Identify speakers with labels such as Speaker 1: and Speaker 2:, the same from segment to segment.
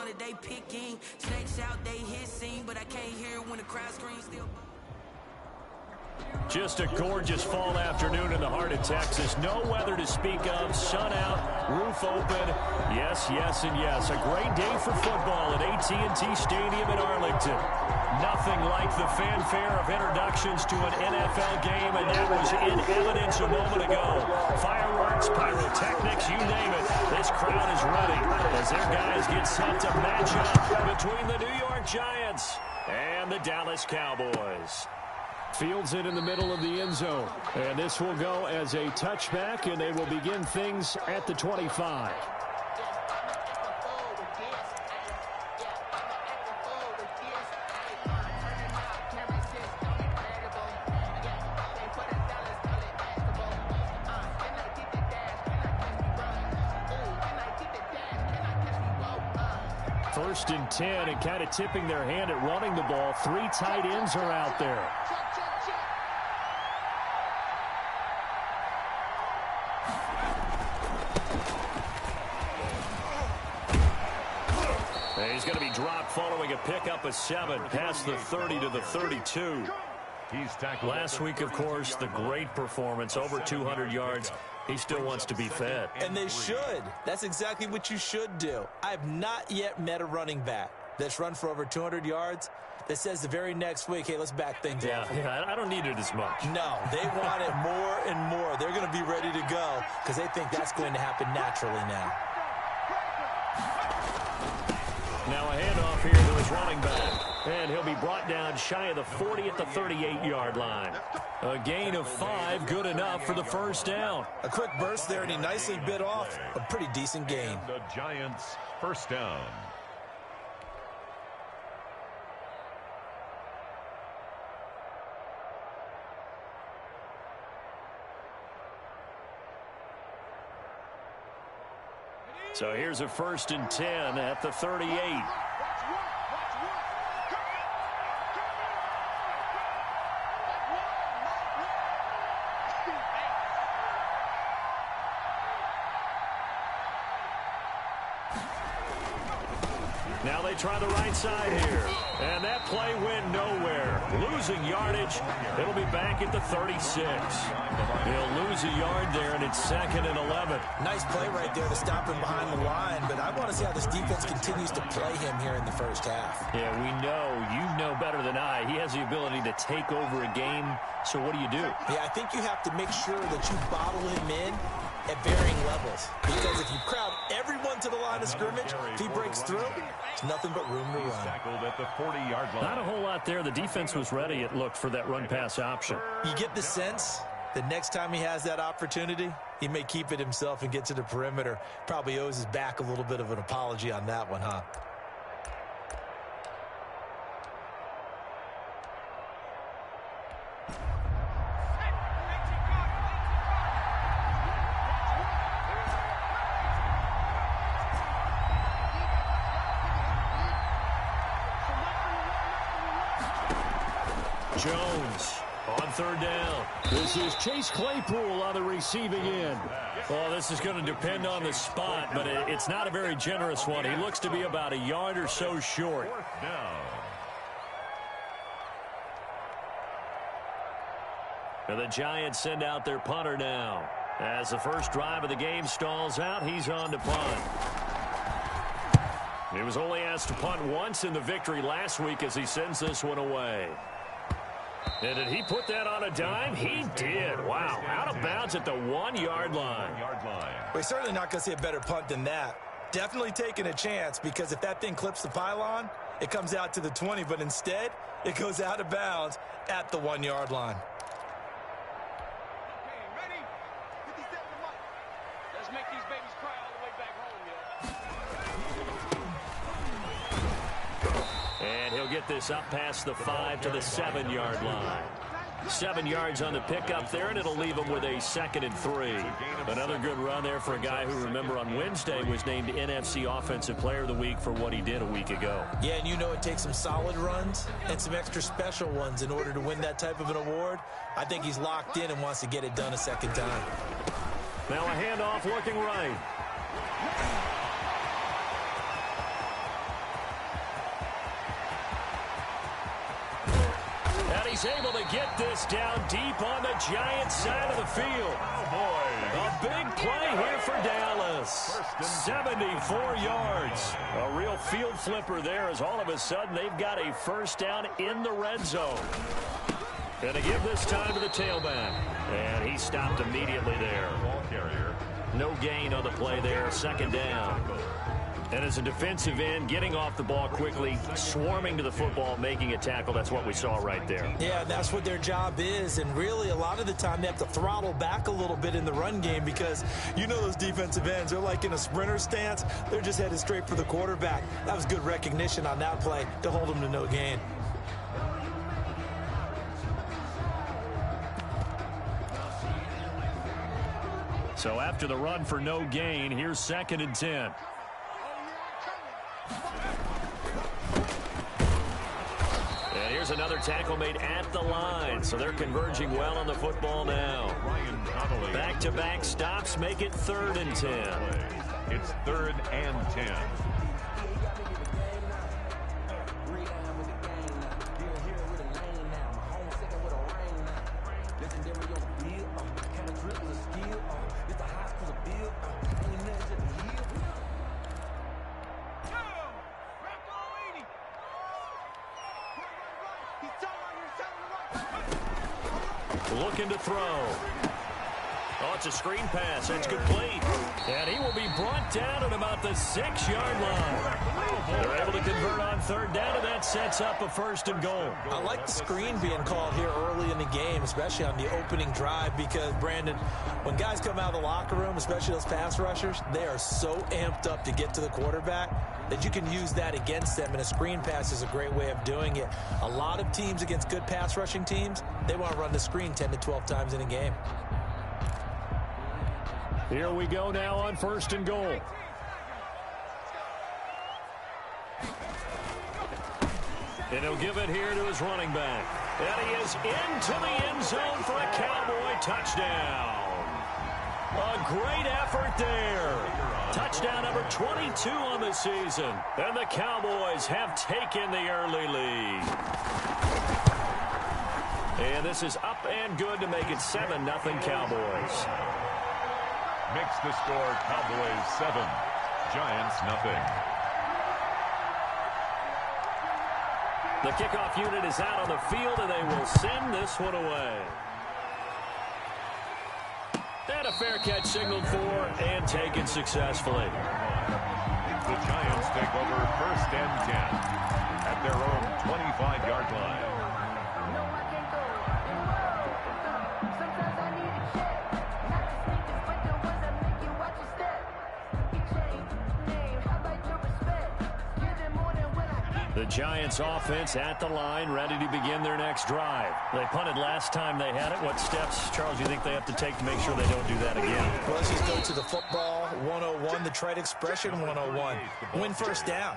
Speaker 1: that they picking. Snakes out, they hissing, but I can't hear when the crowd screams still.
Speaker 2: Just a gorgeous fall afternoon in the heart of Texas. No weather to speak of. Sun out, roof open. Yes, yes, and yes. A great day for football at AT&T Stadium in Arlington. Nothing like the fanfare of introductions to an NFL game, and that was in evidence a moment ago. Fireworks, pyrotechnics, you name it. This crowd is ready as their guys get set to match up between the New York Giants and the Dallas Cowboys. Fields it in the middle of the end zone. And this will go as a touchback, and they will begin things at the 25. First and 10, and kind of tipping their hand at running the ball. 3 tight ends are out there. He's going to be dropped following a pickup of 7 past the 30 to the 32. Last week, of course, the great performance, over 200 yards. He still wants to be fed.
Speaker 3: And they should. That's exactly what you should do. I have not yet met a running back that's run for over 200 yards that says the very next week, hey, let's back things up.
Speaker 2: Yeah, I don't need it as much.
Speaker 3: No, they want it more and more. They're going to be ready to go because they think that's going to happen naturally now.
Speaker 2: Now a handoff here to his running back. And he'll be brought down shy of the 40 at the 38-yard line. A gain of 5, good enough for the first down.
Speaker 3: A quick burst there, and he nicely bit off a pretty decent gain.
Speaker 4: The Giants' first down.
Speaker 2: So here's a first and 10 at the 38. Now they try the right side here. And that play went nowhere. Losing yardage. It'll be back at the 36. He'll lose a yard there, and it's 2nd and 11.
Speaker 3: Nice play right there to stop him behind the line, but I want to see how this defense continues to play him here in the first half.
Speaker 2: Yeah, we know. You know better than I. He has the ability to take over a game, so what do you do?
Speaker 3: Yeah, I think you have to make sure that you bottle him in at varying levels. Because if you crowd everyone to the line of scrimmage, if he breaks through, there's nothing but room to run.
Speaker 4: Tackled at the 40-yard line.
Speaker 2: Not a whole lot there. The defense was ready, it looked, for that run-pass option.
Speaker 3: You get the sense that next time he has that opportunity, he may keep it himself and get to the perimeter. Probably owes his back a little bit of an apology on that one, huh?
Speaker 2: Jones on 3rd down. This is Chase Claypool on the receiving end. Well, this is going to depend on the spot, but it's not a very generous one. He looks to be about a yard or so short. And the Giants send out their punter now. As the first drive of the game stalls out, he's on to punt. He was only asked to punt once in the victory last week as he sends this one away. And did he put that on a dime? He did. Wow. Out of bounds at the 1-yard line.
Speaker 3: We're certainly not going to see a better punt than that. Definitely taking a chance, because if that thing clips the pylon, it comes out to the 20, but instead it goes out of bounds at the 1-yard line.
Speaker 2: And he'll get this up past the 5 to the 7-yard line. 7 yards on the pickup there, and it'll leave him with a 2nd and 3. Another good run there for a guy who, remember, on Wednesday was named NFC Offensive Player of the Week for what he did a week ago.
Speaker 3: Yeah, and you know it takes some solid runs and some extra special ones in order to win that type of an award. I think he's locked in and wants to get it done a second time.
Speaker 2: Now a handoff looking right. he's able to get this down deep on the Giants side of the field.
Speaker 4: Oh, boy.
Speaker 2: A big play here for Dallas. 74 yards. A real field flipper there as all of a sudden they've got a first down in the red zone. Going to give this time to the tailback. And he stopped immediately there.
Speaker 4: Ball carrier.
Speaker 2: No gain on the play there. Second down. And as a defensive end, getting off the ball quickly, swarming to the football, making a tackle, that's what we saw right there.
Speaker 3: Yeah, that's what their job is. And really, a lot of the time, they have to throttle back a little bit in the run game because you know those defensive ends, they're like in a sprinter stance. They're just headed straight for the quarterback. That was good recognition on that play to hold them to no gain.
Speaker 2: So after the run for no gain, here's 2nd and 10. And here's another tackle made at the line. So they're converging well on the football now. Back-to-back stops make it 3rd and 10.
Speaker 4: It's 3rd and 10.
Speaker 2: Looking to throw. Oh, it's a screen pass. That's complete. And he will be brought down at about the 6-yard line. They're able to convert on 3rd down, and that sets up a 1st and goal.
Speaker 3: I like the screen being called here early in the game, especially on the opening drive, because, Brandon, when guys come out of the locker room, especially those pass rushers, they are so amped up to get to the quarterback that you can use that against them, and a screen pass is a great way of doing it. A lot of teams against good pass rushing teams, they want to run the screen 10 to 12 times in a game.
Speaker 2: Here we go now on 1st and goal. And he'll give it here to his running back. And he is into the end zone for a Cowboy touchdown. A great effort there. Touchdown number 22 on the season. And the Cowboys have taken the early lead. And this is up and good to make it 7-0 Cowboys.
Speaker 4: Makes the score Cowboys 7, Giants nothing.
Speaker 2: The kickoff unit is out on the field, and they will send this one away. And a fair catch signaled for and taken successfully.
Speaker 4: The Giants take over 1st and 10 at their own 25-yard line.
Speaker 2: The Giants offense at the line, ready to begin their next drive. They punted last time they had it. What steps, Charles, do you think they have to take to make sure they don't do that again?
Speaker 3: Well, let's just go to the football 101, the trite expression 101. Win 1st down.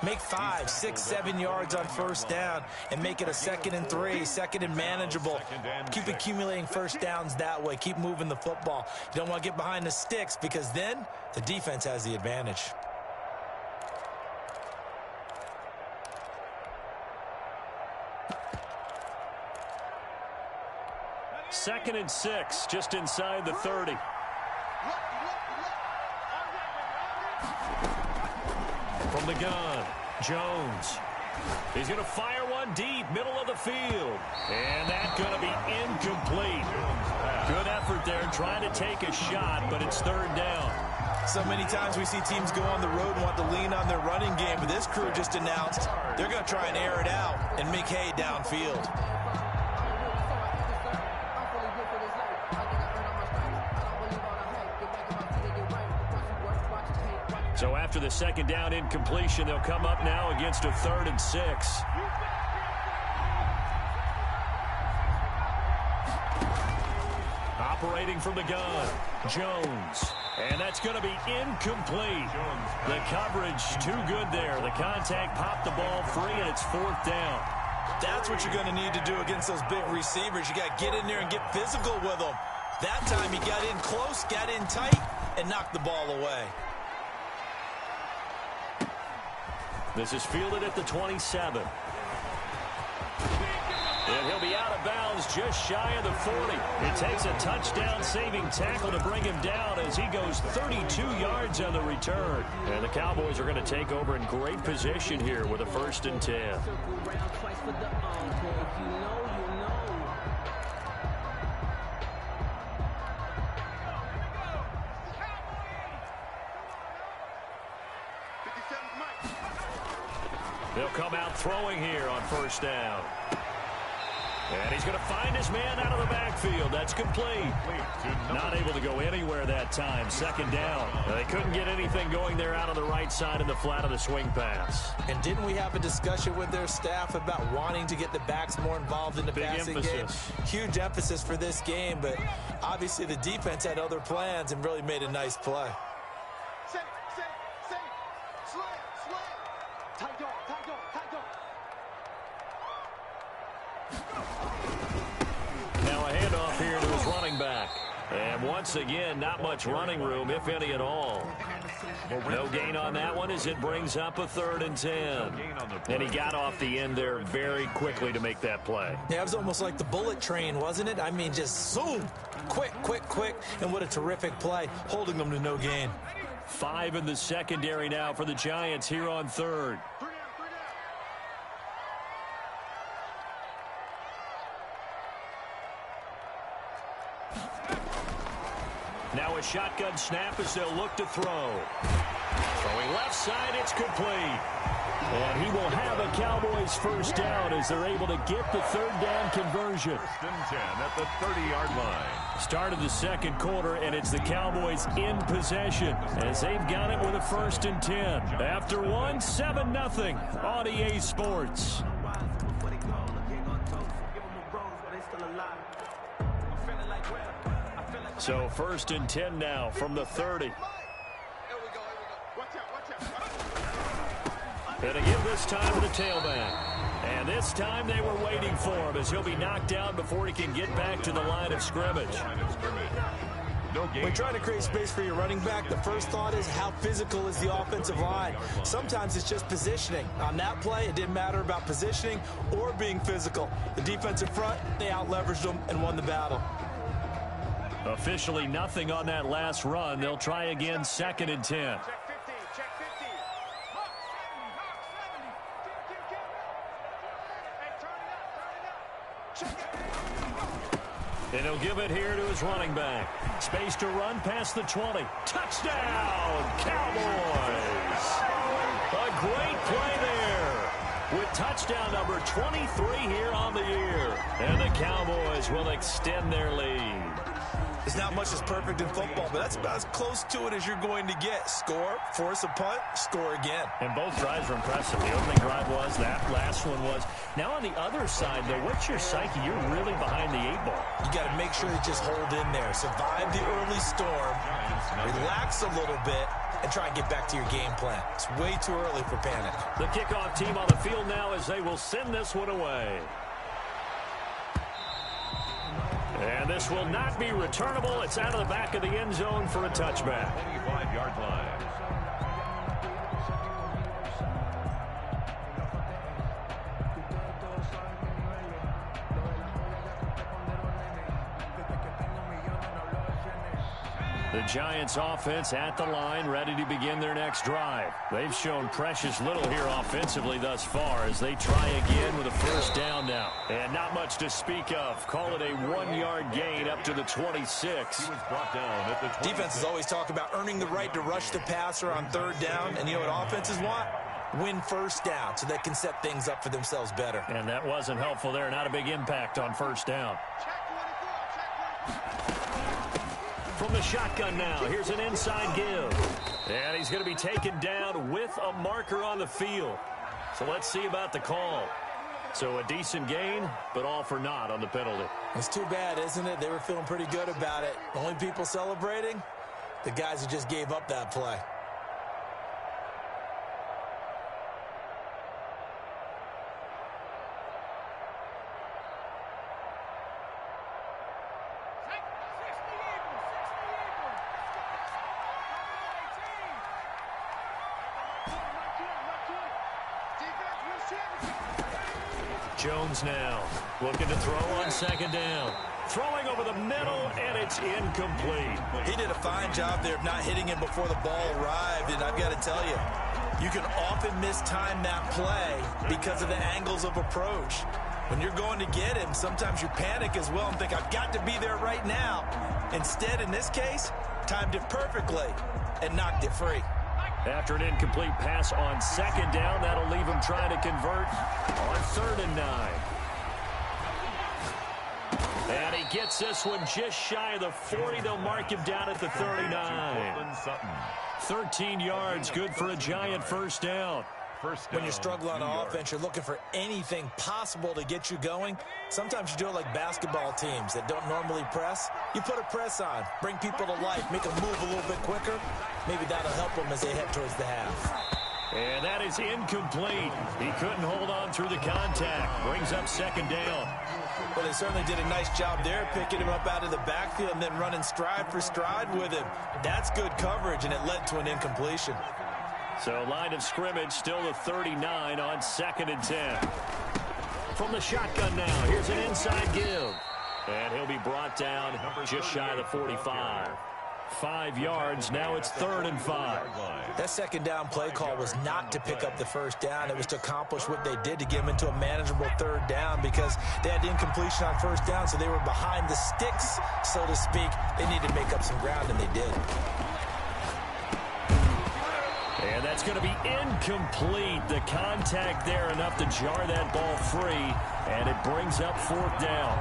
Speaker 3: Make 5, 6, 7 yards on 1st down and make it a 2nd and 3, 2nd and manageable. Keep accumulating 1st downs that way. Keep moving the football. You don't want to get behind the sticks because then the defense has the advantage.
Speaker 2: 2nd and 6, just inside the 30. From the gun, Jones. He's going to fire one deep, middle of the field. And that's going to be incomplete. Good effort there trying to take a shot, but it's 3rd down.
Speaker 3: So many times we see teams go on the road and want to lean on their running game, but this crew just announced they're going to try and air it out and make hay downfield.
Speaker 2: So after the 2nd down incompletion, they'll come up now against a 3rd and 6. Operating from the gun, Jones. And that's going to be incomplete. The coverage too good there. The contact popped the ball free, and it's 4th down.
Speaker 3: That's what you're going to need to do against those big receivers. You got to get in there and get physical with them. That time he got in close, got in tight, and knocked the ball away.
Speaker 2: This is fielded at the 27. And he'll be out of bounds just shy of the 40. It takes a touchdown-saving tackle to bring him down as he goes 32 yards on the return. And the Cowboys are going to take over in great position here with a 1st and 10. They'll come out throwing here on 1st down. And he's going to find his man out of the backfield. That's complete. Not able to go anywhere that time. 2nd down. They couldn't get anything going there out on the right side in the flat of the swing pass.
Speaker 3: And didn't we have a discussion with their staff about wanting to get the backs more involved in the passing game? Huge emphasis for this game, but obviously the defense had other plans and really made a nice play.
Speaker 2: Now a handoff here to his running back. And once again, not much running room, if any at all. No gain on that one as it brings up a 3rd and 10. And he got off the end there very quickly to make that play.
Speaker 3: Yeah, it was almost like the bullet train, wasn't it? I mean, just zoom. Quick, quick, quick. And what a terrific play, holding them to no gain.
Speaker 2: 5 in the secondary now for the Giants here on 3rd. Now a shotgun snap as they'll look to throw. Throwing left side, it's complete. And he will have a Cowboys 1st down as they're able to get the 3rd down conversion.
Speaker 4: 1st and 10 at the 30-yard line.
Speaker 2: Start of the 2nd quarter, and it's the Cowboys in possession as they've got it with a 1st and 10. After one, 7-0 on EA Sports. So 1st and 10 now from the 30. And to give this time to the tailback. And this time they were waiting for him as he'll be knocked down before he can get back to the line of scrimmage.
Speaker 3: When trying to create space for your running back, the first thought is how physical is the offensive line. Sometimes it's just positioning. On that play, it didn't matter about positioning or being physical. The defensive front, they out-leveraged them and won the battle.
Speaker 2: Officially nothing on that last run. They'll try again, 2nd and 10. And he'll give it here to his running back. Space to run past the 20. Touchdown, Cowboys! A great play there with touchdown number 23 here on the year. And the Cowboys will extend their lead.
Speaker 3: There's not much that's perfect in football, but that's about as close to it as you're going to get. Score, force a punt, score again.
Speaker 2: And both drives were impressive. The opening drive was, that last one was. Now on the other side, though, what's your psyche? You're really behind the 8-ball.
Speaker 3: You got to make sure you just hold in there. Survive the early storm, relax a little bit, and try and get back to your game plan. It's way too early for panic.
Speaker 2: The kickoff team on the field now as they will send this one away. And this will not be returnable. It's out of the back of the end zone for a touchback.
Speaker 4: 25-yard line.
Speaker 2: The Giants offense at the line, ready to begin their next drive. They've shown precious little here offensively thus far as they try again with a 1st down now. And not much to speak of. Call it a 1-yard gain up to the 26.
Speaker 4: He was brought down at the 26.
Speaker 3: Defenses always talk about earning the right to rush the passer on 3rd down. And you know what offenses want? Win 1st down so they can set things up for themselves better.
Speaker 2: And that wasn't helpful there. Not a big impact on 1st down. From the shotgun now, here's an inside give. And he's going to be taken down with a marker on the field. So let's see about the call. So a decent gain, but all for naught on the penalty.
Speaker 3: It's too bad, isn't it? They were feeling pretty good about it. The only people celebrating, the guys who just gave up that play.
Speaker 2: Jones now looking to throw on second down. Throwing over the middle, and it's incomplete.
Speaker 3: He did a fine job there of not hitting him before the ball arrived, and I've got to tell you, you can often mistime that play because of the angles of approach. When you're going to get him, sometimes you panic as well and think, I've got to be there right now. Instead, in this case, timed it perfectly and knocked it free.
Speaker 2: After an incomplete pass on second down, that'll leave him trying to convert on 3rd and 9. And he gets this one just shy of the 40. They'll mark him down at the 39. 13 yards, good for a Giant first down.
Speaker 3: When you struggle on offense, you're looking for anything possible to get you going. Sometimes you do it like basketball teams that don't normally press. You put a press on, bring people to life, make them move a little bit quicker. Maybe that'll help them as they head towards the half.
Speaker 2: And that is incomplete. He couldn't hold on through the contact. Brings up second down.
Speaker 3: Well, they certainly did a nice job there, picking him up out of the backfield and then running stride for stride with him. That's good coverage, and it led to an incompletion.
Speaker 2: So line of scrimmage still the 39 on 2nd and 10. From the shotgun now, here's an inside give. And he'll be brought down just shy of the 45. 5 yards, now it's 3rd and 5.
Speaker 3: That second down play call was not to pick up the first down. It was to accomplish what they did to get them into a manageable 3rd down because they had incompletion on first down, so they were behind the sticks, so to speak. They needed to make up some ground, and they did.
Speaker 2: And that's going to be incomplete. The contact there enough to jar that ball free, and it brings up 4th down.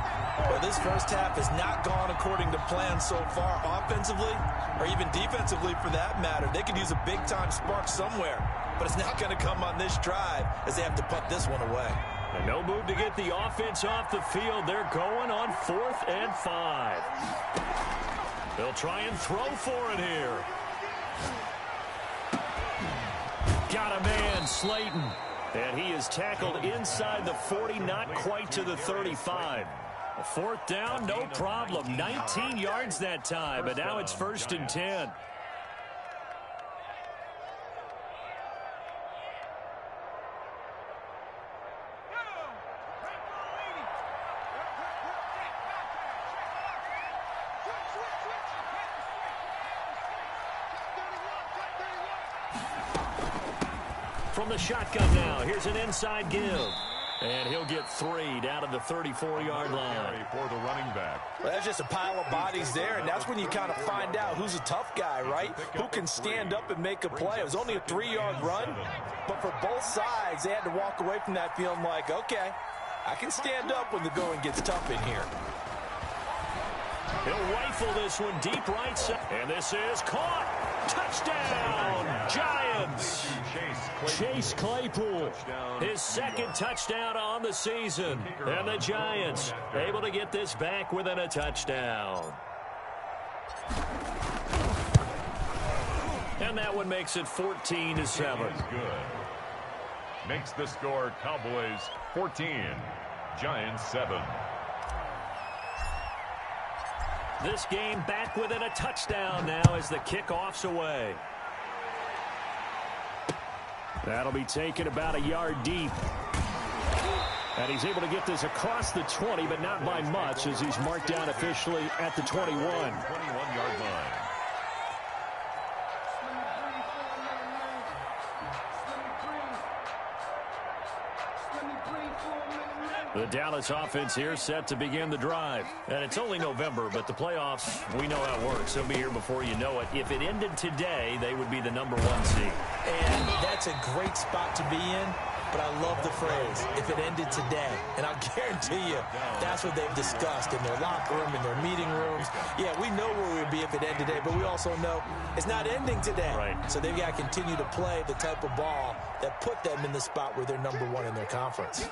Speaker 3: Well, this first half has not gone according to plan so far offensively or even defensively for that matter. They could use a big-time spark somewhere, but it's not going to come on this drive as they have to punt this one away.
Speaker 2: And no move to get the offense off the field. They're going on 4th and 5. They'll try and throw for it here. Got a man, Slayton. And he is tackled inside the 40, not quite to the 35. A 4th down, no problem. 19 yards that time, and now it's 1st and 10. From the shotgun now, here's an inside give. And he'll get 3 down to the 34-yard line.
Speaker 4: For the running back.
Speaker 3: Well, that's just a pile of bodies there, and that's when you kind of find out who's a tough guy, right? Who can stand up and make a play. It was only a 3-yard run, but for both sides, they had to walk away from that feeling like, okay, I can stand up when the going gets tough in here.
Speaker 2: He'll rifle this one deep right side. And this is caught. Touchdown, Giants. Chase Claypool, his 2nd touchdown on the season. And the Giants able to get this back within a touchdown. And that one makes it 14-7.
Speaker 4: Good. Makes the score Cowboys 14, Giants 7.
Speaker 2: This game back within a touchdown now as the kickoff's away. That'll be taken about a yard deep. And he's able to get this across the 20, but not by much as he's marked down officially at the 21.
Speaker 4: 21-yard line.
Speaker 2: The Dallas offense here set to begin the drive. And it's only November, but the playoffs, we know how it works. They'll be here before you know it. If it ended today, they would be the #1 seed.
Speaker 3: And that's a great spot to be in, but I love the phrase, if it ended today. And I'll guarantee you, that's what they've discussed in their locker room, in their meeting rooms. Yeah, we know where we would be if it ended today, but we also know it's not ending today.
Speaker 2: Right.
Speaker 3: So they've got to continue to play the type of ball that put them in the spot where they're #1 in their conference.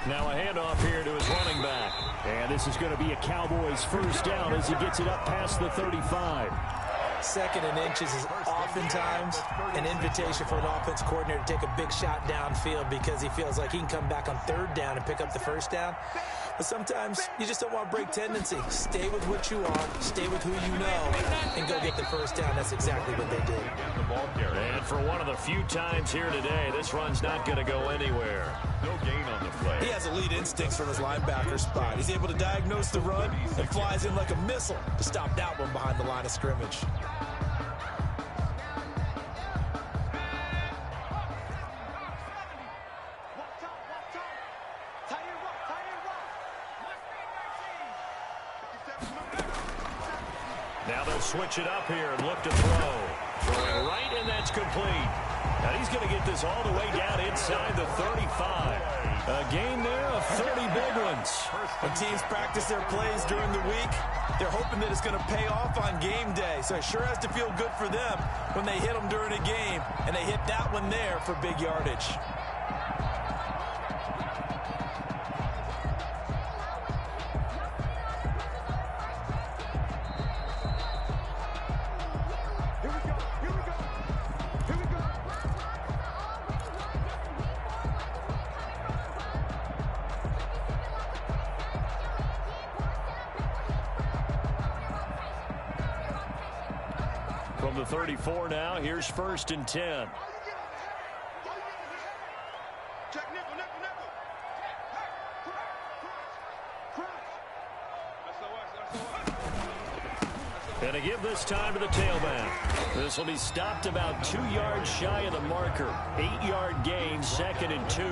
Speaker 2: Now a handoff here to his running back. And this is going to be a Cowboys first down as he gets it up past the 35.
Speaker 3: 2nd and inches is oftentimes an invitation for an offense coordinator to take a big shot downfield because he feels like he can come back on 3rd down and pick up the first down. But sometimes you just don't want to break tendency. Stay with what you are, stay with who you know, and go get the first down. That's exactly what they did.
Speaker 2: And for one of the few times here today, this run's not going to go anywhere.
Speaker 4: No gain on the play.
Speaker 3: He has elite instincts from his linebacker spot. He's able to diagnose the run and flies in like a missile to stop that one behind the line of scrimmage.
Speaker 2: Now they'll switch it up here and look to throw. Throwing right, and that's complete. And he's going to get this all the way down inside the 35. A game there of 30 big ones.
Speaker 3: When teams practice their plays during the week, they're hoping that it's going to pay off on game day. So it sure has to feel good for them when they hit them during a game, and they hit that one there for big yardage.
Speaker 2: From the 34 now, here's 1st and 10. And a give this time to the tailback. This will be stopped about 2 yards shy of the marker. 8-yard gain, 2nd and 2.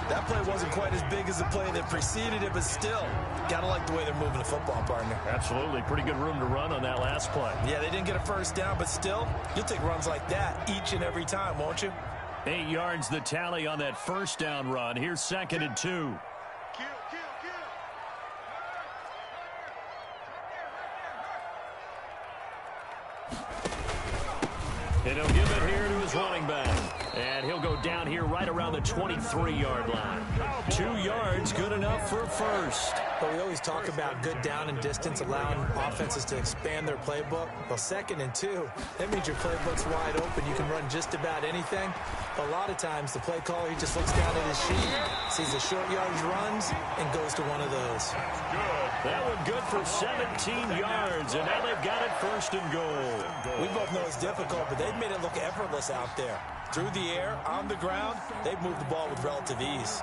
Speaker 3: That play wasn't quite as big as the play that preceded it, but still, gotta like the way they're moving the football, partner.
Speaker 2: Absolutely. Pretty good room to run on that last play.
Speaker 3: Yeah, they didn't get a first down, but still, you'll take runs like that each and every time, won't you?
Speaker 2: 8 yards the tally on that first down run. Here's 2nd and 2. And he'll give it here to his running back. And he'll go down here right around the 23-yard line. 2 yards, good enough for first.
Speaker 3: Well, we always talk about good down and distance, allowing offenses to expand their playbook. Well, 2nd and 2, that means your playbook's wide open. You can run just about anything. A lot of times, the play caller, he just looks down at his sheet, sees the short yardage runs, and goes to one of those.
Speaker 2: That one good for 17 yards, and now they've got it 1st and goal.
Speaker 3: We both know it's difficult, but they've made it look effortless out there. Through the air, on the ground, they've moved the ball with relative ease.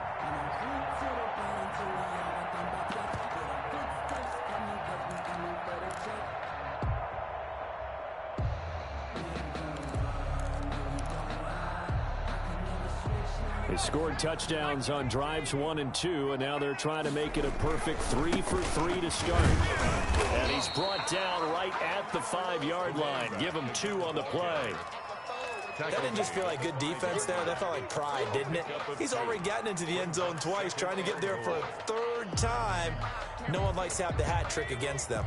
Speaker 2: They scored touchdowns on drives 1 and 2, and now they're trying to make it a perfect 3 for 3 to start. And he's brought down right at the 5-yard line. Give him 2 on the play.
Speaker 3: That didn't just feel like good defense there. That felt like pride, didn't it? He's already gotten into the end zone twice, trying to get there for a 3rd time. No one likes to have the hat trick against them.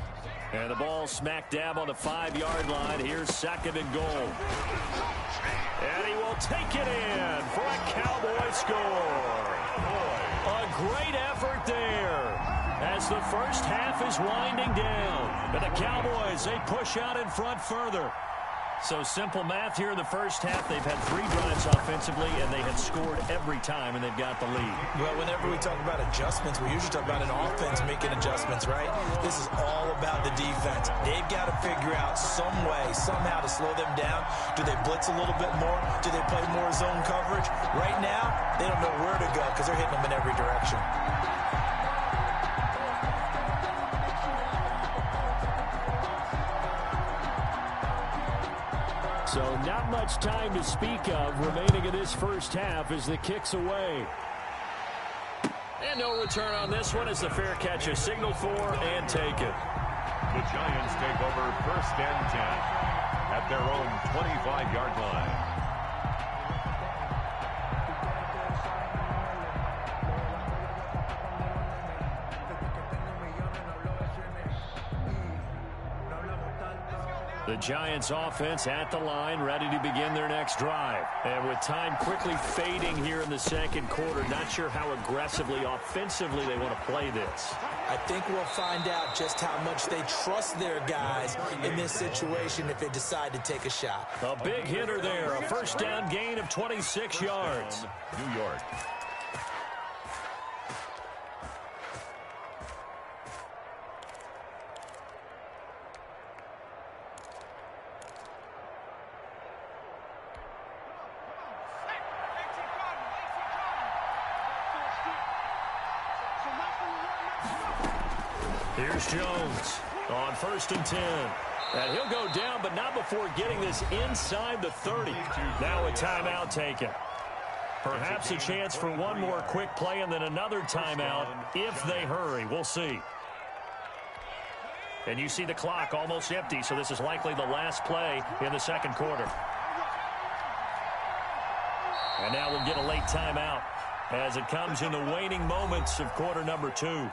Speaker 2: And the ball smack dab on the 5-yard line. Here's 2nd and goal. And he will take it in for a Cowboy score. A great effort there as the first half is winding down. And the Cowboys, they push out in front further. So simple math here in the first half. They've had 3 drives offensively, and they have scored every time, and they've got the lead.
Speaker 3: Well, whenever we talk about adjustments, we usually talk about an offense making adjustments, right? This is all about the defense. They've got to figure out some way, somehow to slow them down. Do they blitz a little bit more? Do they play more zone coverage? Right now, they don't know where to go because they're hitting them in every direction.
Speaker 2: So not much time to speak of remaining in this first half as the kick's away. And no return on this one as the fair catch is signaled for and taken.
Speaker 4: The Giants take over 1st and 10 at their own 25-yard line.
Speaker 2: The Giants offense at the line, ready to begin their next drive. And with time quickly fading here in the 2nd quarter, not sure how aggressively, offensively they want to play this.
Speaker 3: I think we'll find out just how much they trust their guys in this situation if they decide to take a shot.
Speaker 2: A big hitter there, a first down gain of 26 yards.
Speaker 4: New York.
Speaker 2: Here's Jones on 1st and 10. And he'll go down, but not before getting this inside the 30. Now a timeout taken. Perhaps a chance for one more quick play and then another timeout if they hurry. We'll see. And you see the clock almost empty, so this is likely the last play in the second quarter. And now we'll get a late timeout as it comes in the waning moments of quarter number 2.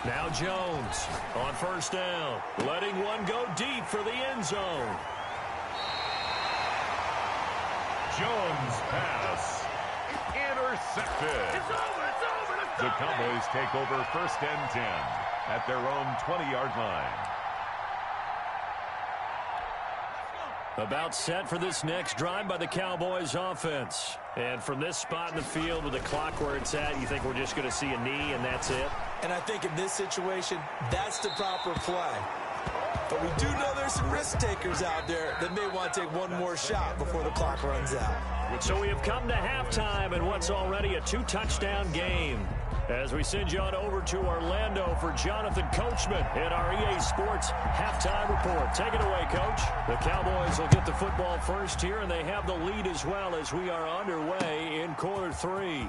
Speaker 2: Now Jones on 1st down, letting one go deep for the end zone.
Speaker 4: Jones pass intercepted.
Speaker 1: It's over.
Speaker 4: The Cowboys take over 1st and 10 at their own 20-yard line.
Speaker 2: About set for this next drive by the Cowboys offense. And from this spot in the field with the clock where it's at, you think we're just going to see a knee and that's it?
Speaker 3: And I think in this situation, that's the proper play. But we do know there's some risk takers out there that may want to take one more shot before the clock runs out.
Speaker 2: So we have come to halftime in what's already a 2-touchdown game. As we send you on over to Orlando for Jonathan Coachman in our EA Sports Halftime Report. Take it away, Coach. The Cowboys will get the football first here, and they have the lead as well as we are underway in quarter 3.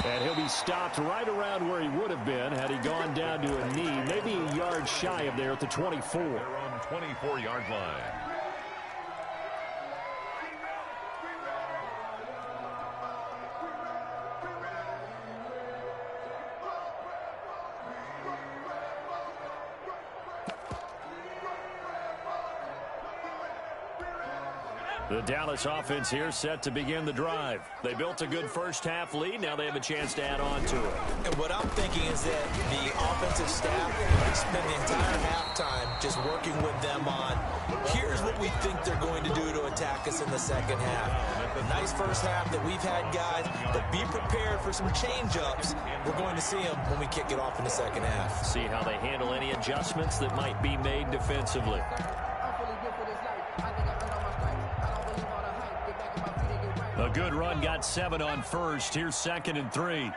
Speaker 2: And he'll be stopped right around where he would have been had he gone down to a knee, maybe a yard shy of there at the 24.
Speaker 4: They're on 24-yard line.
Speaker 2: The Dallas offense here set to begin the drive. They built a good first-half lead. Now they have a chance to add on to it.
Speaker 3: And what I'm thinking is that the offensive staff spend the entire halftime just working with them on, here's what we think they're going to do to attack us in the second half. A nice first half that we've had, guys, but be prepared for some change-ups. We're going to see them when we kick it off in the second half.
Speaker 2: See how they handle any adjustments that might be made defensively. A good run, got 7 on first. Here's 2nd and 3.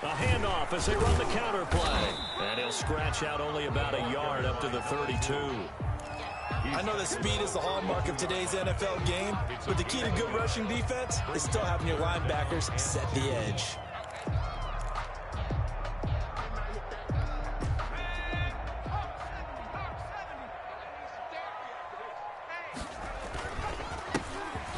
Speaker 2: A handoff as they run the counter play. And he'll scratch out only about a yard up to the 32.
Speaker 3: I know that speed is the hallmark of today's NFL game, but the key to good rushing defense is still having your linebackers set the edge.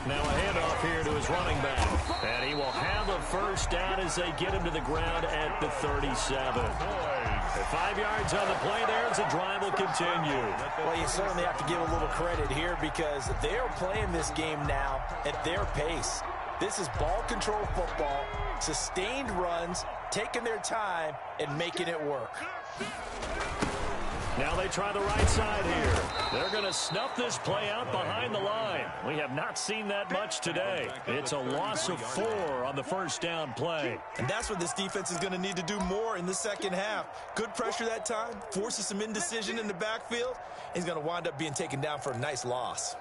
Speaker 2: Now a handoff here to his running back. And he will have a first down as they get him to the ground at the 37. 5 yards on the play there as the drive will continue.
Speaker 3: Well, you certainly have to give a little credit here because they're playing this game now at their pace. This is ball control football, sustained runs, taking their time, and making it work.
Speaker 2: Now they try the right side here. They're going to snuff this play out behind the line. We have not seen that much today. It's a loss of 4 on the first down play.
Speaker 3: And that's what this defense is going to need to do more in the second half. Good pressure that time, forces some indecision in the backfield. He's going to wind up being taken down for a nice loss.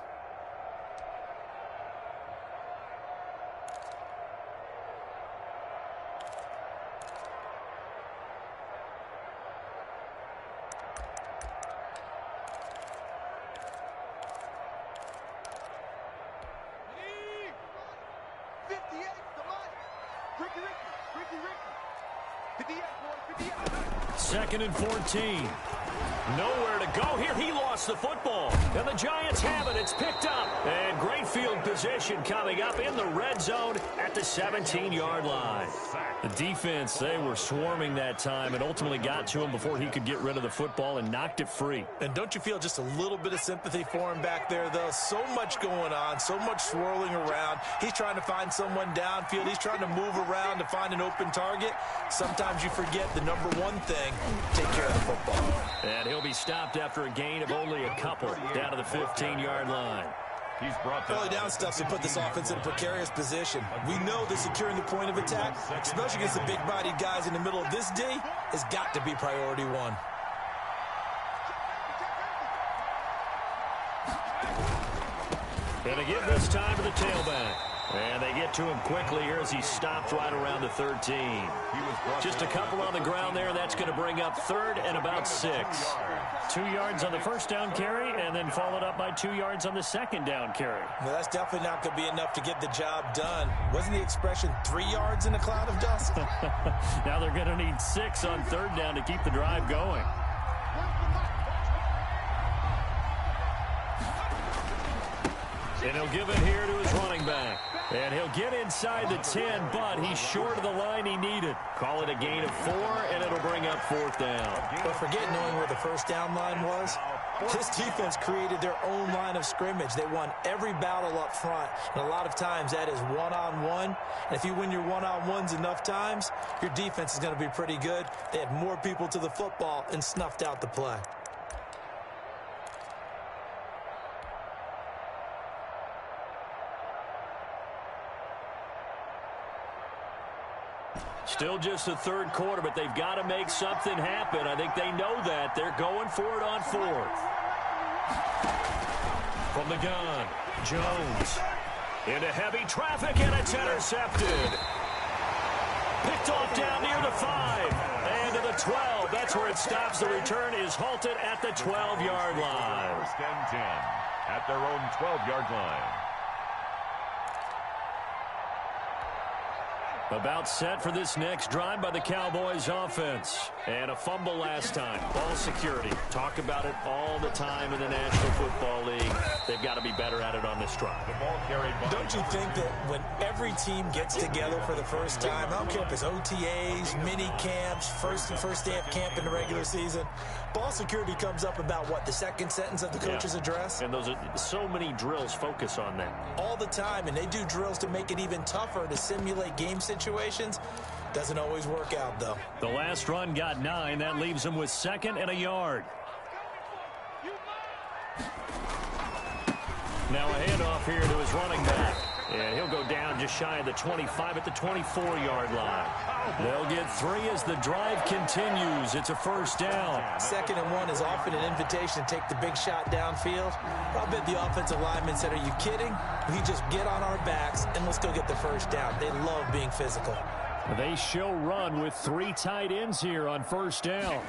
Speaker 2: Second and 14. Nowhere to go here. He lost the football. And the Giants have it. It's picked up. And great field position coming up in the red zone at the 17-yard line. The defense, they were swarming that time and ultimately got to him before he could get rid of the football and knocked it free.
Speaker 3: And don't you feel just a little bit of sympathy for him back there, though? So much going on, so much swirling around. He's trying to find someone downfield. He's trying to move around to find an open target. Sometimes sometimes you forget the number one thing, take care of the football.
Speaker 2: And he'll be stopped after a gain of only a couple down to the 15-yard line.
Speaker 4: He's brought down.
Speaker 3: Early down stuff to put this offense in a precarious position. We know that securing the point of attack, especially against the big-bodied guys in the middle of this D, has got to be priority one.
Speaker 2: Going to give this time to the tailback. And they get to him quickly here as he stopped right around the 13. Just a couple on the ground there. That's going to bring up third and about 6.
Speaker 5: 2 yards on the first down carry, and then followed up by 2 yards on the second down carry.
Speaker 3: Well, that's definitely not going to be enough to get the job done. Wasn't the expression 3 yards in a cloud of dust?
Speaker 5: Now they're going to need 6 on third down to keep the drive going.
Speaker 2: And he'll give it here to his running back. And he'll get inside the 10, but he's short of the line he needed. Call it a gain of 4, and it'll bring up fourth down.
Speaker 3: But forget knowing where the first down line was. This defense created their own line of scrimmage. They won every battle up front, and a lot of times that is one-on-one. And if you win your one-on-ones enough times, your defense is going to be pretty good. They had more people to the football and snuffed out the play.
Speaker 2: Still just the third quarter, but they've got to make something happen. I think they know that. They're going for it on fourth. From the gun, Jones. Into heavy traffic, and it's intercepted. Picked off down near the 5. And to the 12. That's where it stops. The return is halted at the 12-yard line.
Speaker 4: First and 10 at their own 12-yard line.
Speaker 2: About set for this next drive by the Cowboys offense. And a fumble last time. Ball security. Talk about it all the time in the National Football League. They've got to be better at it on this drive.
Speaker 4: The ball carried by.
Speaker 3: Don't you think that when every team gets together for the first time, I don't care if it's OTAs, mini camps, first day of camp in the regular season, ball security comes up about what, the second sentence of the coach's address?
Speaker 2: And those are so many drills focus on that.
Speaker 3: All the time, and they do drills to make it even tougher to simulate game situations. Doesn't always work out, though.
Speaker 5: The last run got 9. That leaves him with 2nd and a yard.
Speaker 2: Now a handoff here to his running back. And he'll go down just shy of the 25 at the 24-yard line. They'll get 3 as the drive continues. It's a first down.
Speaker 3: 2nd and 1 is often an invitation to take the big shot downfield. I'll bet the offensive linemen said, are you kidding? We just get on our backs and let's go get the first down. They love being physical.
Speaker 5: They show run with 3 tight ends here on first down.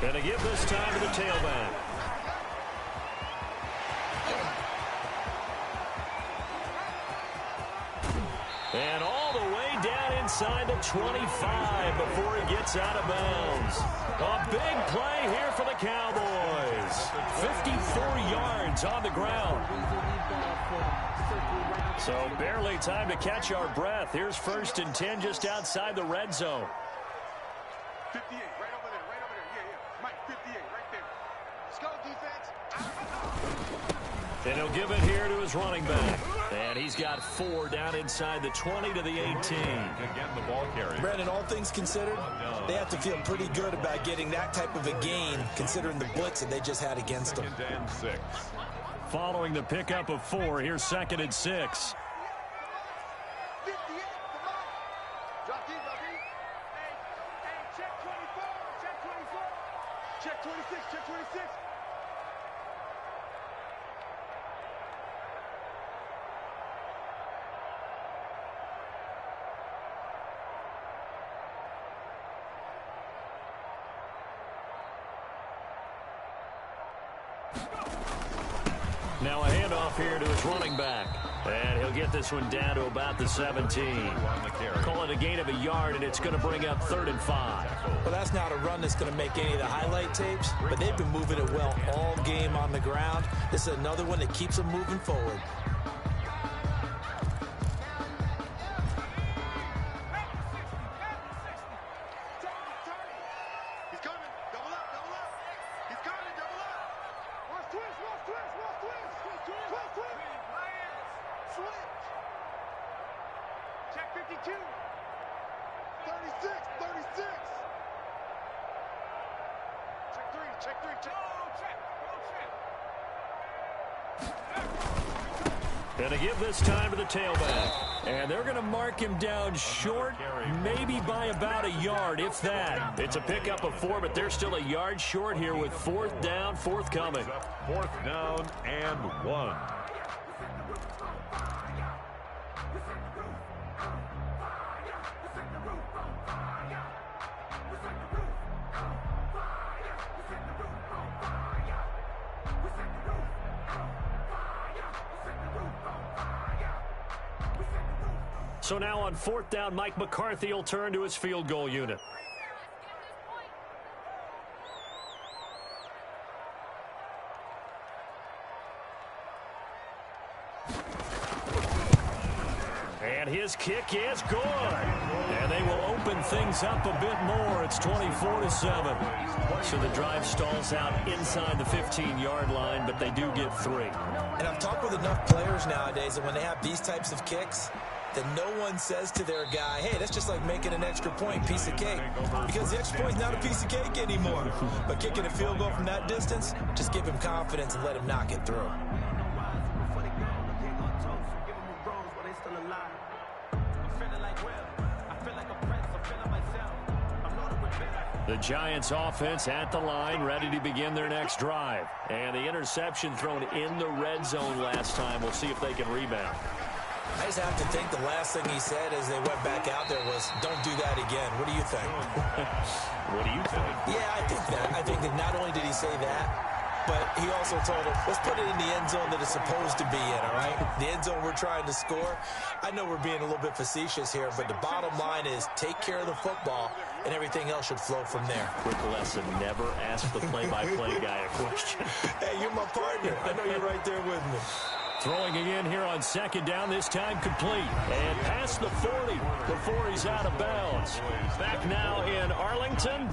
Speaker 2: Gonna give this time to the tailback. And all the way down inside the 25 before he gets out of bounds. A big play here for the Cowboys. 54 yards on the ground.
Speaker 5: So barely time to catch our breath. Here's 1st and 10 just outside the red zone.
Speaker 6: 58, right over there, right over there. Yeah. Mike, 58, right there. Let's go, defense.
Speaker 2: And he'll give it here to his running back. And he's got 4 down inside the 20 to the 18.
Speaker 4: Again, the ball carrier.
Speaker 3: Brandon, all things considered, they have to feel pretty good about getting that type of a gain, considering the blitz that they just had against them.
Speaker 4: 2nd and 6.
Speaker 5: Following the pickup of 4, here's 2nd and 6.
Speaker 6: 58, come on. Drop deep, drop deep. Hey, check 24, check 24. Check 26, check 26.
Speaker 2: Now a handoff here to his running back. And he'll get this one down to about the 17. Call it a gain of a yard, and it's going to bring up 3rd and 5.
Speaker 3: Well, that's not a run that's going to make any of the highlight tapes, but they've been moving it well all game on the ground. This is another one that keeps them moving forward.
Speaker 6: He's coming. Double up, double up. He's coming, double up. Watch twist, watch twist, watch twist. Twist, twist. Switch. Check 52. 36, 36. Check three, check three, check.
Speaker 2: Gonna give this time to the tailback. And they're going to mark him down short, maybe by about a yard, if that. It's a pickup of 4, but they're still a yard short here with 4th down, forthcoming.
Speaker 4: 4th down and 1.
Speaker 2: So now on 4th down, Mike McCarthy will turn to his field goal unit. And his kick is good. And they will open things up a bit more. It's 24-7. So the drive stalls out inside the 15-yard line, but they do get 3.
Speaker 3: And I've talked with enough players nowadays that when they have these types of kicks, that no one says to their guy, hey, that's just like making an extra point, piece of cake. Because the extra point's not a piece of cake anymore. But kicking a field goal from that distance, just give him confidence and let him knock it through.
Speaker 2: The Giants offense at the line, ready to begin their next drive. And the interception thrown in the red zone last time. We'll see if they can rebound.
Speaker 3: I just have to think the last thing he said as they went back out there was, don't do that again. What do you think?
Speaker 2: What do you think?
Speaker 3: Yeah, I think that. I think that not only did he say that, but he also told him, let's put it in the end zone that it's supposed to be in, all right? The end zone we're trying to score. I know we're being a little bit facetious here, but the bottom line is take care of the football, and everything else should flow from there.
Speaker 2: Quick lesson, never ask the play-by-play guy a question.
Speaker 3: Hey, you're my partner. I know you're right there with me.
Speaker 2: Throwing again here on 2nd down, this time complete. And past the 40 before he's out of bounds. Back now in Arlington.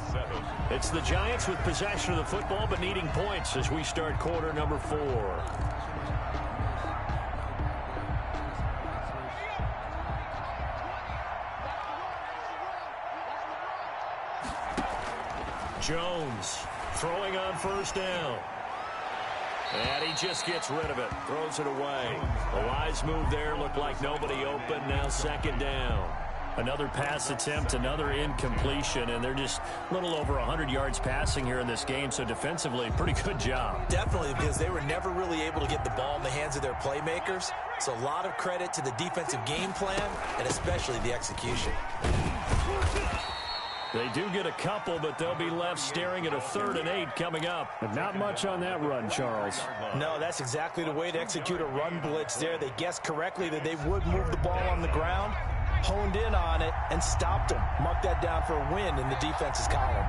Speaker 2: It's the Giants with possession of the football, but needing points as we start quarter number 4. Jones throwing on 1st down. And he just gets rid of it. Throws it away. A wise move there. Looked like nobody open. Now 2nd down. Another pass attempt, another incompletion, and they're just a little over 100 yards passing here in this game, so defensively, pretty good job.
Speaker 3: Definitely, because they were never really able to get the ball in the hands of their playmakers, so a lot of credit to the defensive game plan, and especially the execution.
Speaker 2: They do get a couple, but they'll be left staring at a 3rd and 8 coming up. And not much on that run, Charles.
Speaker 3: No, that's exactly the way to execute a run blitz there. They guessed correctly that they would move the ball on the ground, honed in on it, and stopped them. Mark that down for a win in the defense's column.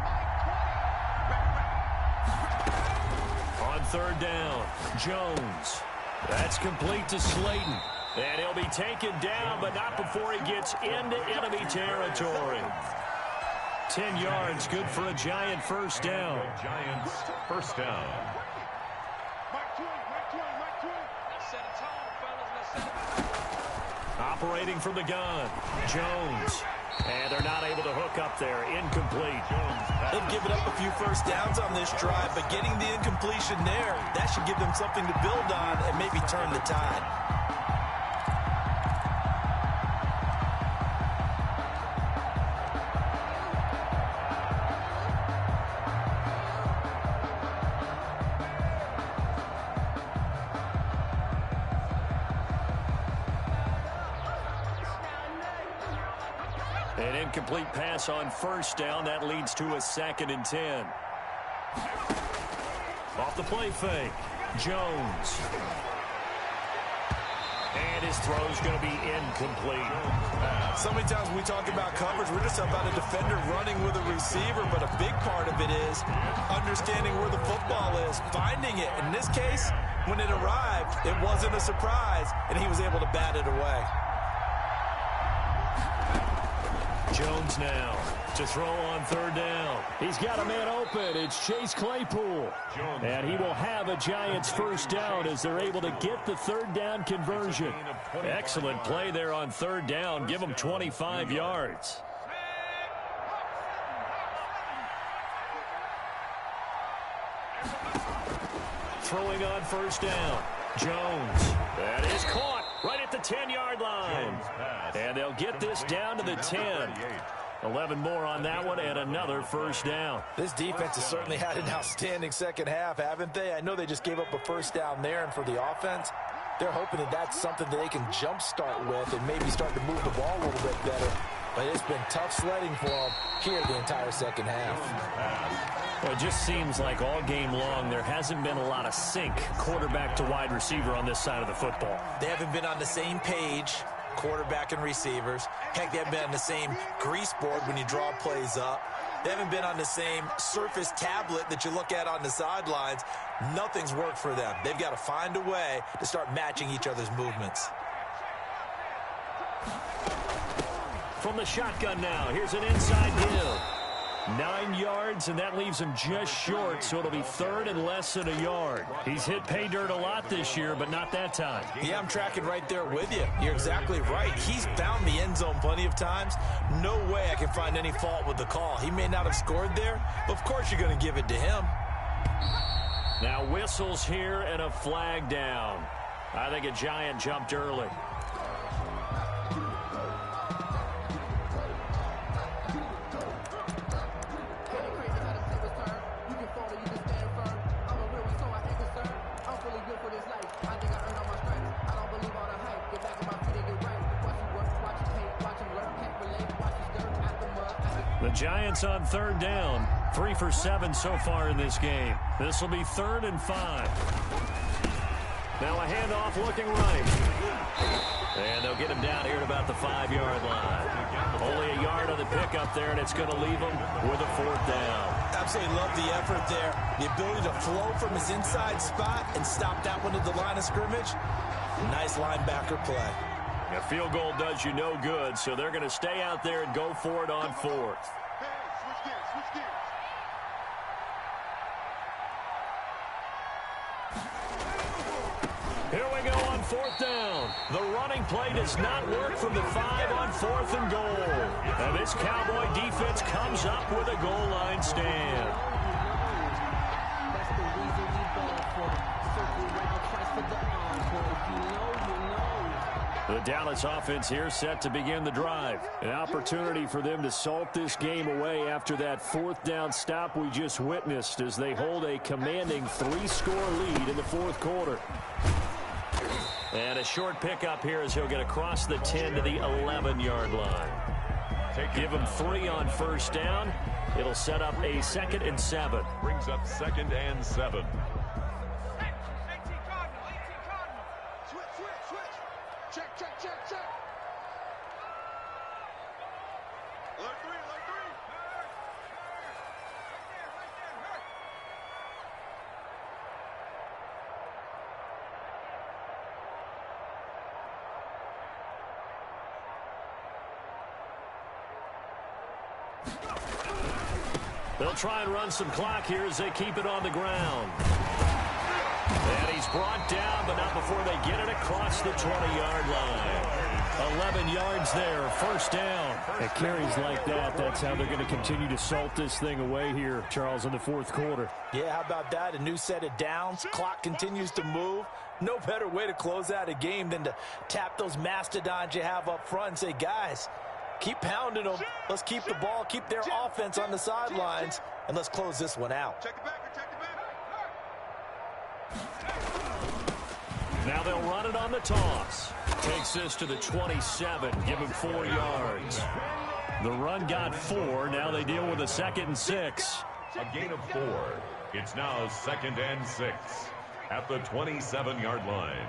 Speaker 2: On 3rd down, Jones. That's complete to Slayton. And he'll be taken down, but not before he gets into enemy territory. 10 yards, good for a Giant 1st down.
Speaker 4: Giants 1st down.
Speaker 2: Operating from the gun, Jones. And they're not able to hook up there. Incomplete.
Speaker 3: They've given up a few 1st downs on this drive, but getting the incompletion there, that should give them something to build on and maybe turn the tide.
Speaker 2: An incomplete pass on 1st down. That leads to a 2nd and 10. Off the play fake. Jones. And his throw's going to be incomplete.
Speaker 3: So many times when we talk about coverage, we're just about a defender running with a receiver, but a big part of it is understanding where the football is, finding it. In this case, when it arrived, it wasn't a surprise, and he was able to bat it away.
Speaker 2: Jones now to throw on 3rd down. He's got a man open. It's Chase Claypool. And he will have a Giants 1st down as they're able to get the 3rd down conversion. Excellent play there on 3rd down. Give them 25 yards. throwing on first down. Jones. That is caught right at the 10-yard line. And they'll get this down to the 10. 11 more on that one and another first down.
Speaker 3: This defense has certainly had an outstanding second half, haven't they? I know they just gave up a first down there, and for the offense, they're hoping that that's something that they can jumpstart with and maybe start to move the ball a little bit better. But it's been tough sledding for them here the entire second half.
Speaker 2: Well, it just seems like all game long there hasn't been a lot of sync quarterback to wide receiver on this side of the football.
Speaker 3: They haven't been on the same page, quarterback and receivers. Heck, they haven't been on the same grease board when you draw plays up. They haven't been on the same surface tablet that you look at on the sidelines. Nothing's worked for them. They've got to find a way to start matching each other's movements.
Speaker 2: From the shotgun now, here's an inside deal. 9 yards, and that leaves him just short, so it'll be third and less than a yard. He's hit pay dirt a lot this year, but not that time.
Speaker 3: Yeah, I'm tracking right there with you. You're exactly right. He's found the end zone plenty of times. No way I can find any fault with the call. He may not have scored there, but of course you're going to give it to him.
Speaker 2: Now whistles here and a flag down. I think a Giant jumped early. The Giants on third down. 3 for 7 so far in this game. This will be 3rd and 5. Now a handoff looking right. And they'll get him down here at about the 5-yard line. Only a yard on the pickup there, and it's going to leave him with a 4th down.
Speaker 3: Absolutely love the effort there. The ability to flow from his inside spot and stop that one at the line of scrimmage. Nice linebacker play.
Speaker 2: A field goal does you no good, so they're going to stay out there and go for it on 4th. Here we go on 4th down. The running play does not work from the 5 on 4th and goal. And this Cowboy defense comes up with a goal line stand.
Speaker 7: That's the reason we ball for circle round twice for the encore. If you know, you know.
Speaker 2: The Dallas offense here set to begin the drive. An opportunity for them to salt this game away after that 4th down stop we just witnessed as they hold a commanding 3-score lead in the 4th quarter. And a short pickup here as he'll get across the 10 to the 11-yard line. Give him 3 on first down. It'll set up a 2nd and 7.
Speaker 4: Brings up 2nd and 7.
Speaker 2: They'll try and run some clock here as they keep it on the ground. And he's brought down, but not before they get it across the 20-yard line. 11 yards there, first down. At carries like that, that's how they're going to continue to salt this thing away here, Charles, in the 4th quarter.
Speaker 3: Yeah, how about that? A new set of downs. Clock continues to move. No better way to close out a game than to tap those mastodons you have up front and say, guys, keep pounding them. Let's keep the ball, keep their offense on the sidelines, and let's close this one out.
Speaker 2: Now they'll run it on the toss. Takes this to the 27, give him 4 yards. The run got 4. Now they deal with a 2nd and 6.
Speaker 4: A gain of 4. It's now 2nd and 6 at the 27-yard line.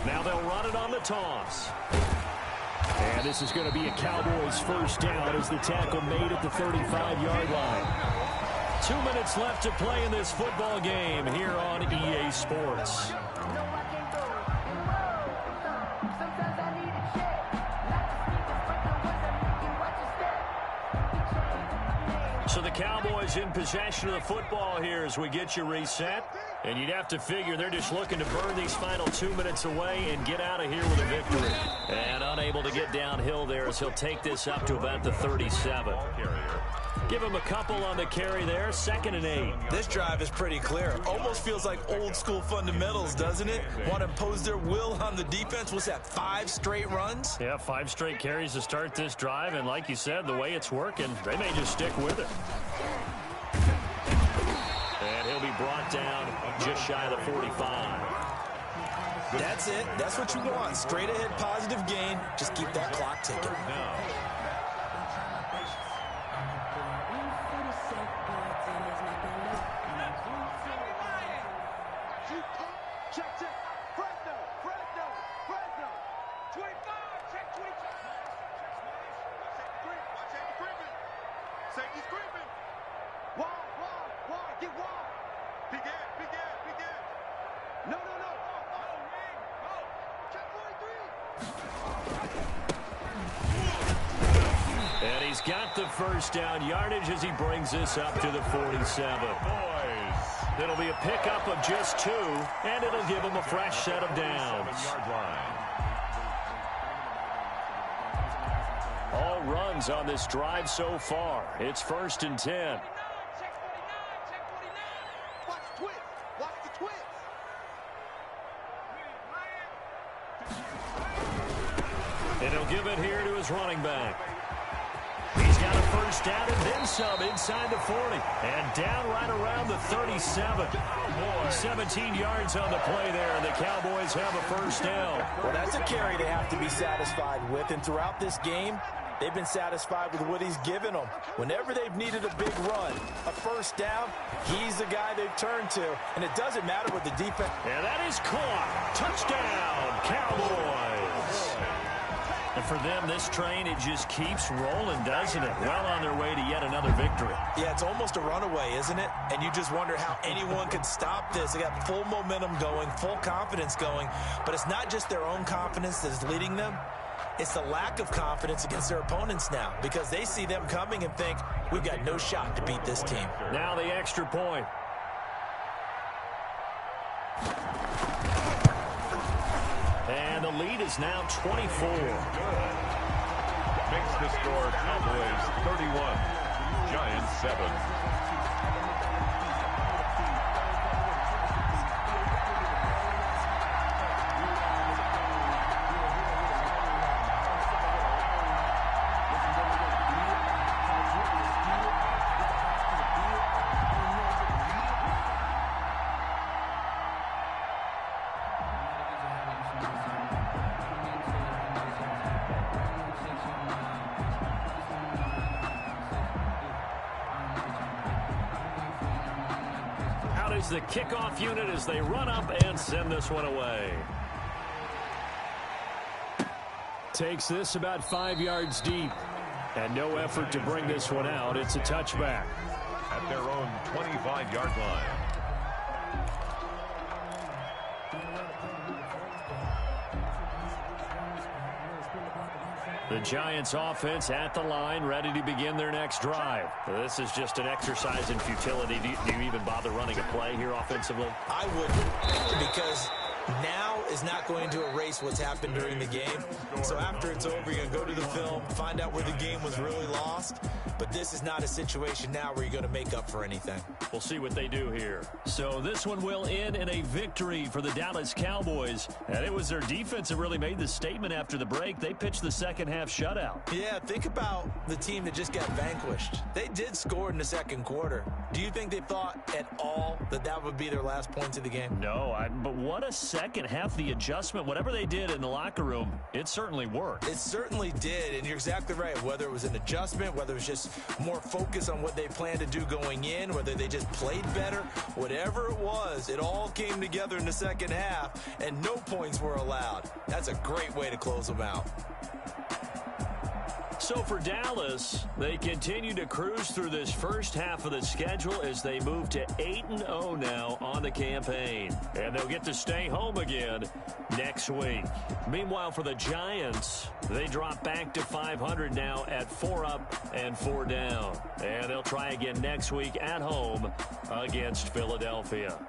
Speaker 2: Now they'll run it on the toss. And this is going to be a Cowboys first down as the tackle made at the 35-yard line. 2 minutes left to play in this football game here on EA Sports.
Speaker 5: So the Cowboys in possession of the football here as we get you reset. And you'd have to figure they're just looking to burn these final 2 minutes away and get out of here with a victory. And unable to get downhill there as he'll take this up to about the 37. Give him a couple on the carry there, 2nd and 8.
Speaker 3: This drive is pretty clear. Almost feels like old school fundamentals, doesn't it? Want to impose their will on the defense. What's that, 5 straight runs?
Speaker 5: Yeah, 5 straight carries to start this drive. And like you said, the way it's working, they may just stick with it. And he'll be brought down just shy of the 45.
Speaker 3: That's it. That's what you want. Straight ahead positive gain. Just keep that clock ticking.
Speaker 4: Now,
Speaker 6: Safety's creeping. Wide. Get wide. Begin. No. Check 43.
Speaker 5: And he's got the first down yardage as he brings this up to the 47.
Speaker 4: boys.
Speaker 5: It'll be a pickup of just 2, and it'll give him a fresh set of downs.
Speaker 4: 7-yard line.
Speaker 5: All runs on this drive so far. It's 1st and 10.
Speaker 6: Watch the twist.
Speaker 5: And he'll give it here to his running back. He's got a first down and then some inside the 40. And down right around the 37. 17 yards on the play there, and the Cowboys have a first down.
Speaker 3: Well, that's a carry they have to be satisfied with. And throughout this game, they've been satisfied with what he's given them. Whenever they've needed a big run, a first down, he's the guy they've turned to. And it doesn't matter what the defense...
Speaker 5: And that is caught. Touchdown, Cowboys. And for them, this train, it just keeps rolling, doesn't it? Well on their way to yet another victory.
Speaker 3: Yeah, it's almost a runaway, isn't it? And you just wonder how anyone could stop this. They got full momentum going, full confidence going. But it's not just their own confidence that's leading them. It's the lack of confidence against their opponents now, because they see them coming and think, we've got no shot to beat this team.
Speaker 5: Now the extra point. And the lead is now 24.
Speaker 4: Makes the score Cowboys 31, Giants 7.
Speaker 5: The kickoff unit as they run up and send this one away. Takes this about 5 yards deep. And no effort to bring this one out. It's a touchback.
Speaker 4: At their own 25-yard line.
Speaker 5: The Giants offense at the line, ready to begin their next drive. This is just an exercise in futility. Do you even bother running a play here offensively?
Speaker 3: I wouldn't, because now is not going to erase what's happened during the game. So after it's over, you're going to go to the film, find out where the game was really lost. But this is not a situation now where you're going to make up for anything.
Speaker 5: We'll see what they do here. So this one will end in a victory for the Dallas Cowboys. And it was their defense that really made the statement after the break. They pitched the second half shutout.
Speaker 3: Yeah, think about the team that just got vanquished. They did score in the second quarter. Do you think they thought at all that that would be their last points of the game?
Speaker 5: No, but what a second half. The adjustment, whatever they did in the locker room, it certainly worked.
Speaker 3: It certainly did, and you're exactly right. Whether it was an adjustment, whether it was just more focus on what they planned to do going in, whether they just played better, whatever it was, it all came together in the second half, and no points were allowed. That's a great way to close them out.
Speaker 5: So for Dallas, they continue to cruise through this first half of the schedule as they move to 8-0 now on the campaign. And they'll get to stay home again next week. Meanwhile, for the Giants, they drop back to 500 now at 4 up and 4 down. And they'll try again next week at home against Philadelphia.